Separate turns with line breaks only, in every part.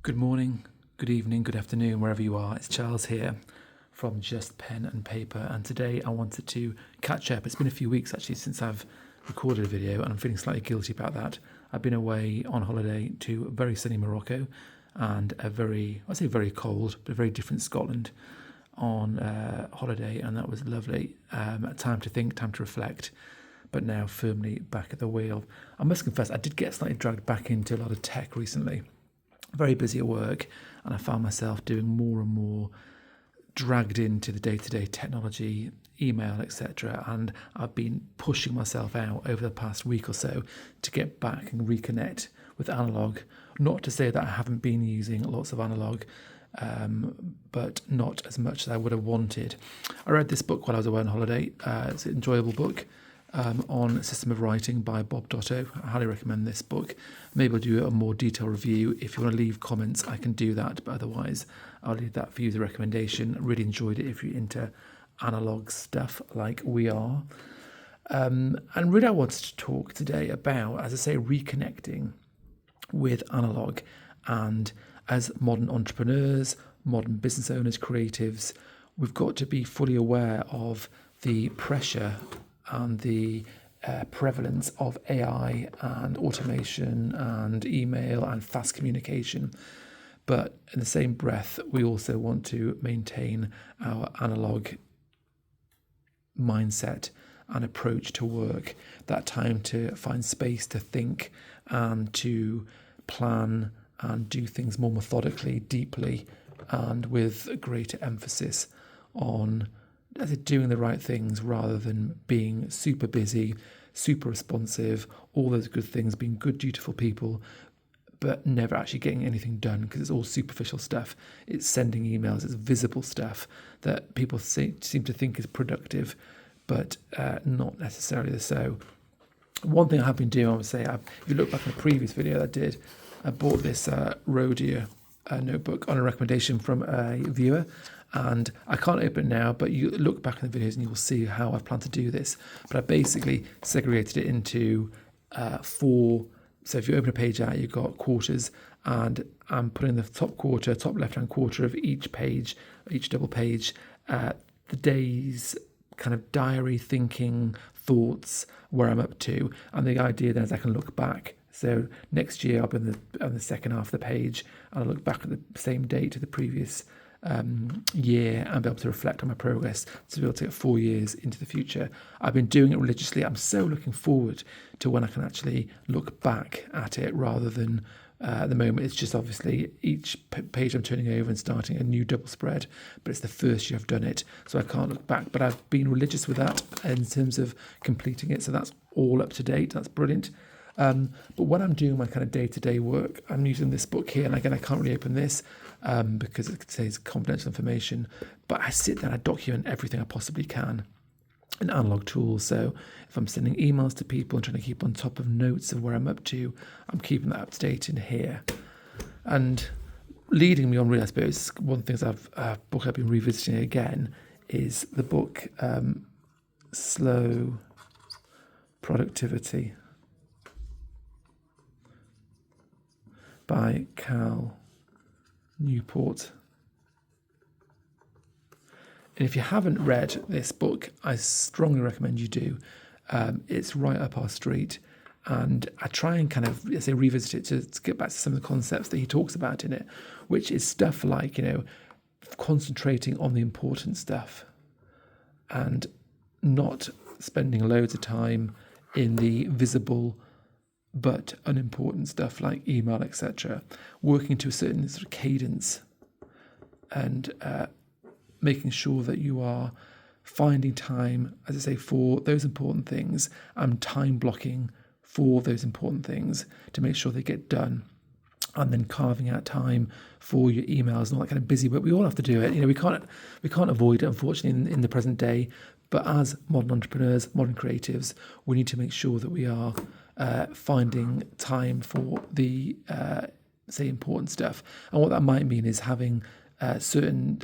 Good morning, good evening, good afternoon, wherever you are. It's Charles here from Just Pen and Paper, and today I wanted to catch up. It's been a few weeks actually since I've recorded a video, and I'm feeling slightly guilty about that. I've been away on holiday to very sunny Morocco and I say very cold, but very different Scotland on holiday, and that was lovely. Time to think, time to reflect, but now firmly back at the wheel. I must confess, I did get slightly dragged back into a lot of tech recently. Very busy at work, and I found myself doing more and more dragged into the day-to-day technology, email, etc. And I've been pushing myself out over the past week or so to get back and reconnect with Analogue. Not to say that I haven't been using lots of Analogue, but not as much as I would have wanted. I read this book while I was away on holiday. It's an enjoyable book. On System of Writing by Bob Dotto. I highly recommend this book. Maybe I'll do a more detailed review. If you want to leave comments, I can do that, but otherwise I'll leave that for you as a recommendation. I really enjoyed it if you're into analog stuff like we are. And really I wanted to talk today about, as I say, reconnecting with analog. And as modern entrepreneurs, modern business owners, creatives, we've got to be fully aware of the pressure and the prevalence of AI and automation and email and fast communication. But in the same breath, we also want to maintain our analog mindset and approach to work, that time to find space to think and to plan and do things more methodically, deeply, and with greater emphasis on doing the right things rather than being super busy, super responsive, all those good things, being good, dutiful people, but never actually getting anything done because it's all superficial stuff. It's sending emails, it's visible stuff that people seem to think is productive, but not necessarily so. One thing I have been doing, I would say, if you look back in the previous video that I did, I bought this Rhodia notebook on a recommendation from a viewer. And I can't open it now, but you look back in the videos and you will see how I plan to do this. But I basically segregated it into four. So if you open a page out, you've got quarters, and I'm putting the top left-hand quarter of each page, each double page, the day's kind of diary thinking, thoughts, where I'm up to. And the idea then is I can look back. So next year I'll be on the second half of the page, and I'll look back at the same date to the previous year and be able to reflect on my progress to be able to get 4 years into the future. I've been doing it religiously. I'm so looking forward to when I can actually look back at it rather than at the moment. It's just obviously each page I'm turning over and starting a new double spread, but it's the first year I've done it, so I can't look back. But I've been religious with that in terms of completing it, so that's all up to date. That's brilliant. But when I'm doing my kind of day-to-day work, I'm using this book here, and again, I can't really open this because it contains confidential information, but I sit there and I document everything I possibly can in analog tools. So if I'm sending emails to people and trying to keep on top of notes of where I'm up to, I'm keeping that up to date in here. And leading me on, really, I suppose, one of the things book I've been revisiting again is the book Slow Productivity by Cal Newport. And if you haven't read this book, I strongly recommend you do. It's right up our street, and I try and kind of, as I revisit it to get back to some of the concepts that he talks about in it, which is stuff like, concentrating on the important stuff and not spending loads of time in the visible but unimportant stuff like email, etc. Working to a certain sort of cadence and making sure that you are finding time, as I say, for those important things and time blocking for those important things to make sure they get done. And then carving out time for your emails and all that kind of busy work. We all have to do it. We can't avoid it, unfortunately, in the present day. But as modern entrepreneurs, modern creatives, we need to make sure that we are finding time for the, important stuff. And what that might mean is having certain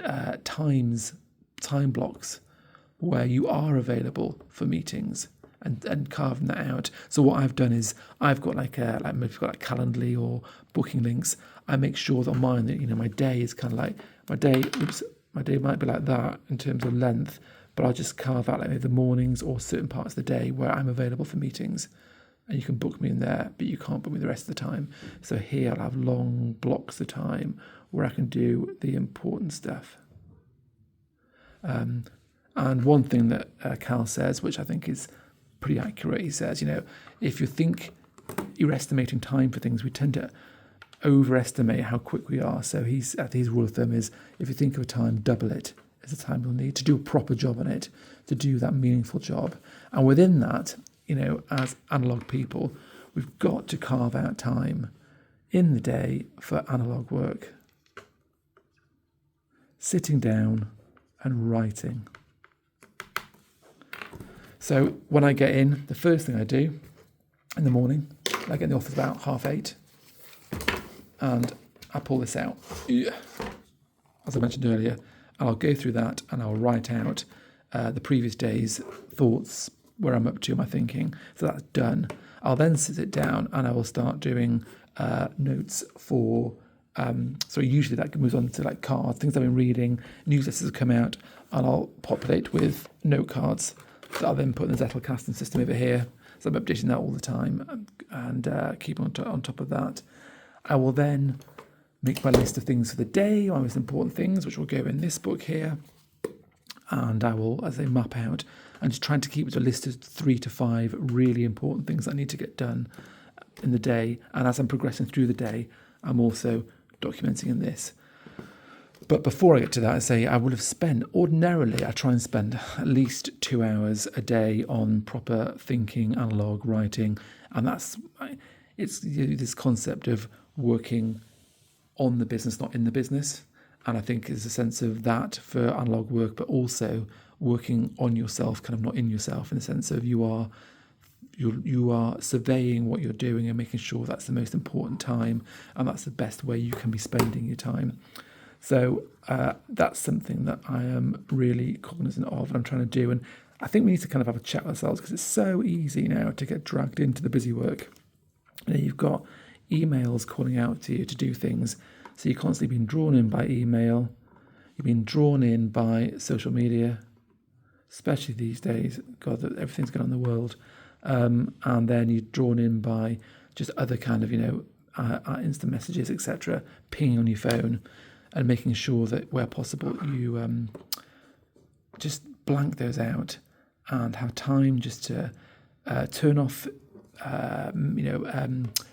time blocks where you are available for meetings and carving that out. So what I've done is I've got maybe I've got Calendly or booking links. I make sure that on mine that my day is kind of like my day might be like that in terms of length, but I'll just carve out like maybe the mornings or certain parts of the day where I'm available for meetings. And you can book me in there, but you can't book me the rest of the time. So here I'll have long blocks of time where I can do the important stuff. And one thing that Cal says, which I think is pretty accurate, he says, if you think you're estimating time for things, we tend to overestimate how quick we are. So his rule of thumb is, if you think of a time, double it as the time you'll need to do a proper job on it, to do that meaningful job. And within that, as analog people, we've got to carve out time in the day for analog work. Sitting down and writing. So when I get in, the first thing I do in the morning, I get in the office about 8:30, and I pull this out, as I mentioned earlier, and I'll go through that and I'll write out the previous day's thoughts, where I'm up to, my thinking. So that's done. I'll then sit down and I will start doing notes for, so usually that moves on to like cards, things I've been reading, newsletters have come out, and I'll populate with note cards that I'll then put in the Zettelkasten system over here. So I'm updating that all the time and keep on top of that. I will then make my list of things for the day, my most important things, which will go in this book here. And I will, as I map out, and just trying to keep it to a list of 3 to 5 really important things that I need to get done in the day. And as I'm progressing through the day, I'm also documenting in this. But before I get to that, I say I would have spent, ordinarily, I try and spend at least 2 hours a day on proper thinking, analog writing. And it's this concept of working on the business, not in the business. And I think there's a sense of that for analog work, but also working on yourself, kind of not in yourself, in the sense of you are surveying what you're doing and making sure that's the most important time, and that's the best way you can be spending your time. So that's something that I am really cognizant of and I'm trying to do. And I think we need to kind of have a chat with ourselves, because it's so easy now to get dragged into the busy work. You've got emails calling out to you to do things. So you're constantly being drawn in by email. You're being drawn in by social media, especially these days. God, everything's going on in the world. And then you're drawn in by just other kind of, instant messages, etc., pinging on your phone, and making sure that where possible you just blank those out and have time just to turn off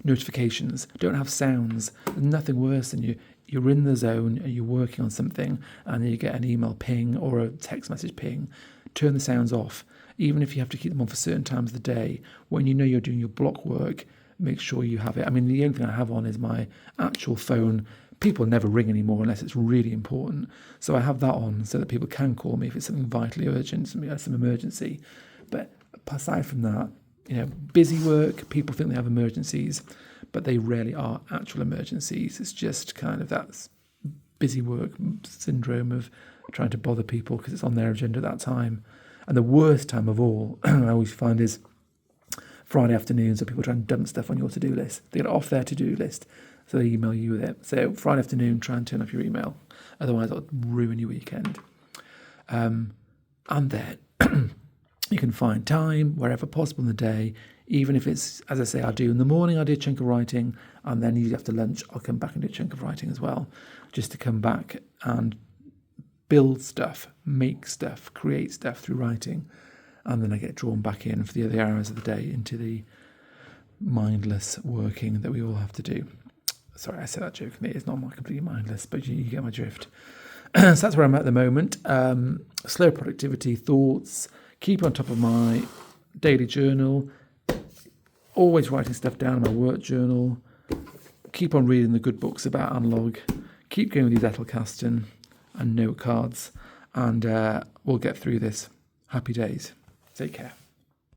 notifications. Don't have sounds. There's nothing worse than you're in the zone and you're working on something and you get an email ping or a text message ping. Turn the sounds off, even if you have to keep them on for certain times of the day. When you know you're doing your block work, make sure you have it. I mean, the only thing I have on is my actual phone. People never ring anymore unless it's really important. So I have that on so that people can call me if it's something vitally urgent, some emergency. But aside from that, busy work, people think they have emergencies, but they rarely are actual emergencies. It's just kind of that busy work syndrome of trying to bother people because it's on their agenda at that time. And the worst time of all, I always find, is Friday afternoons, so people try and dump stuff on your to-do list. They get it off their to-do list, so they email you with it. So Friday afternoon, try and turn off your email. Otherwise, it'll ruin your weekend. And then you can find time wherever possible in the day, even if it's, as I say, I do in the morning, I do a chunk of writing, and then usually after lunch, I'll come back and do a chunk of writing as well, just to come back and build stuff, make stuff, create stuff through writing. And then I get drawn back in for the other hours of the day into the mindless working that we all have to do. Sorry, I said that jokingly. It's not completely mindless, but you get my drift. So that's where I'm at the moment. Slow productivity, thoughts, keep on top of my daily journal, always writing stuff down in my work journal, keep on reading the good books about analog, keep going with these Zettelkasten and note cards, and we'll get through this. Happy days. Take care.